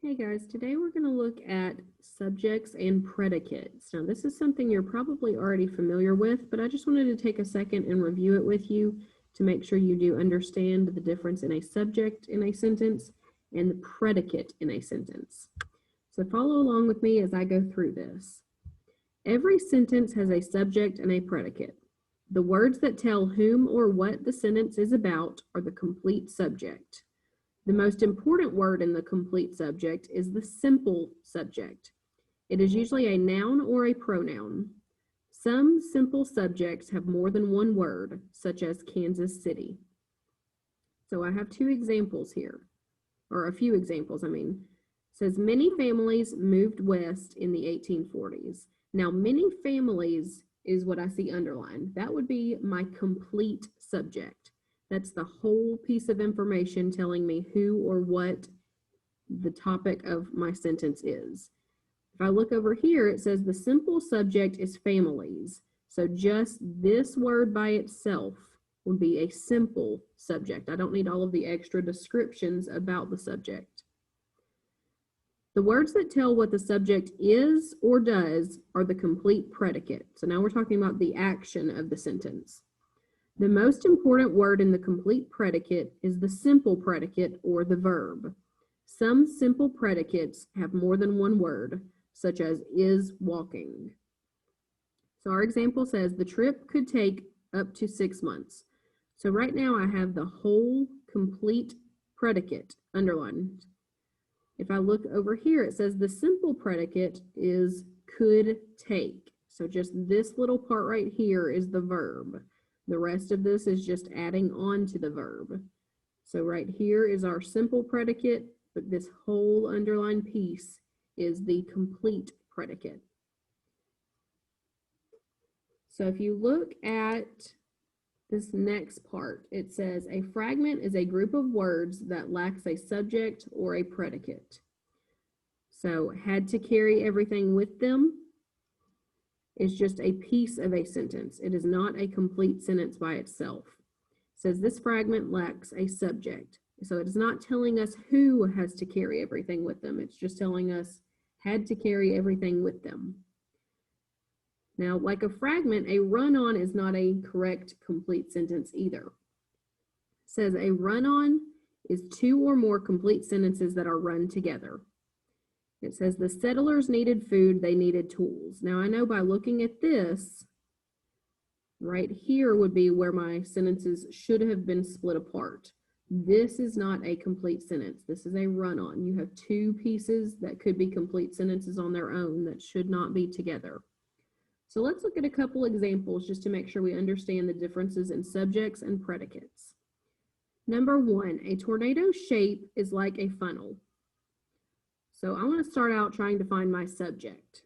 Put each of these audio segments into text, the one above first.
Hey guys, today we're going to look at subjects and predicates. Now, this is something you're probably already familiar with, but I just wanted to take a second and review it with you to make sure you do understand the difference in a subject in a sentence and the predicate in a sentence. So follow along with me as I go through this. Every sentence has a subject and a predicate. The words that tell whom or what the sentence is about are the complete subject. The most important word in the complete subject is the simple subject. It is usually a noun or a pronoun. Some simple subjects have more than one word, such as Kansas City. So I have two examples here, or a few examples, It says many families moved west in the 1840s. Now, many families is what I see underlined. That would be my complete subject. That's the whole piece of information telling me who or what the topic of my sentence is. If I look over here, it says the simple subject is families. So just this word by itself would be a simple subject. I don't need all of the extra descriptions about the subject. The words that tell what the subject is or does are the complete predicate. So now we're talking about the action of the sentence. The most important word in the complete predicate is the simple predicate or the verb. Some simple predicates have more than one word, such as is walking. So our example says the trip could take up to 6 months. So right now I have the whole complete predicate underlined. If I look over here, it says the simple predicate is could take. So just this little part right here is the verb. The rest of this is just adding on to the verb. So right here is our simple predicate, but this whole underlined piece is the complete predicate. So if you look at this next part, it says a fragment is a group of words that lacks a subject or a predicate. So had to carry everything with them is just a piece of a sentence. It is not a complete sentence by itself. It says this fragment lacks a subject. So it is not telling us who has to carry everything with them. It's just telling us had to carry everything with them. Now, like a fragment, a run-on is not a correct complete sentence either. It says a run-on is two or more complete sentences that are run together. It says the settlers needed food, they needed tools. Now I know by looking at this, right here would be where my sentences should have been split apart. This is not a complete sentence. This is a run-on. You have two pieces that could be complete sentences on their own that should not be together. So let's look at a couple examples just to make sure we understand the differences in subjects and predicates. Number one, a tornado shape is like a funnel. So I want to start out trying to find my subject.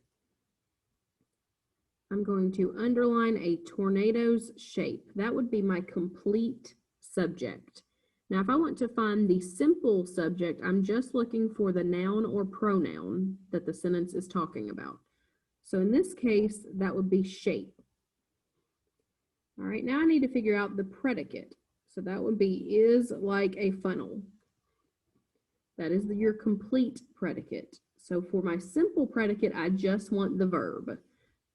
I'm going to underline a tornado's shape. That would be my complete subject. Now, if I want to find the simple subject, I'm just looking for the noun or pronoun that the sentence is talking about. So in this case, that would be shape. All right, now I need to figure out the predicate. So that would be is like a funnel. That is your complete predicate. So for my simple predicate, I just want the verb.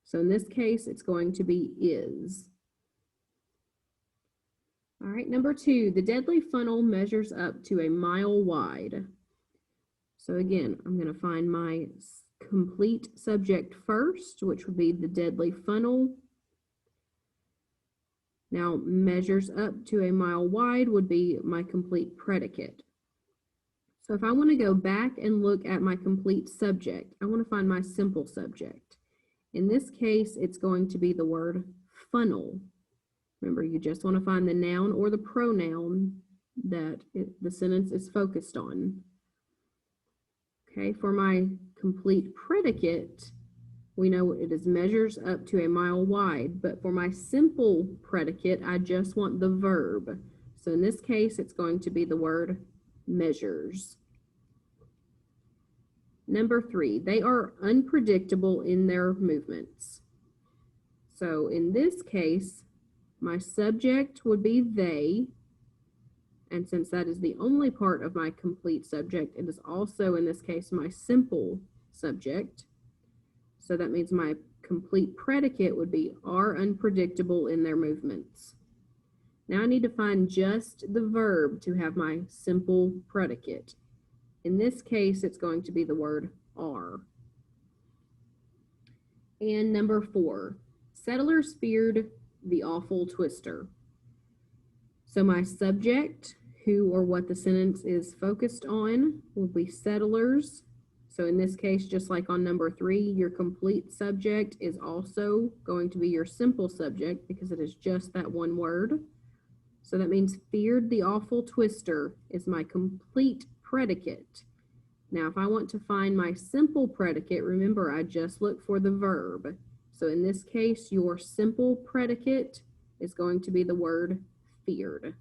So in this case, it's going to be is. All right, number two, the deadly funnel measures up to a mile wide. So again, I'm going to find my complete subject first, which would be the deadly funnel. Now, measures up to a mile wide would be my complete predicate. So if I want to go back and look at my complete subject, I want to find my simple subject. In this case, it's going to be the word funnel. Remember, you just want to find the noun or the pronoun that the sentence is focused on. Okay, for my complete predicate, we know it is measures up to a mile wide, but for my simple predicate, I just want the verb. So in this case, it's going to be the word measures. Number three, they are unpredictable in their movements. So in this case, my subject would be they, And since that is the only part of my complete subject, it is also, in this case, my simple subject. So that means my complete predicate would be are unpredictable in their movements. Now I need to find just the verb to have my simple predicate. In this case, it's going to be the word are. And number 4, settlers feared the awful twister. So my subject, who or what the sentence is focused on, will be settlers. So in this case, just like on number 3, your complete subject is also going to be your simple subject because it is just that one word. So that means feared the awful twister is my complete predicate. Now, if I want to find my simple predicate, remember I just look for the verb. So in this case, your simple predicate is going to be the word feared.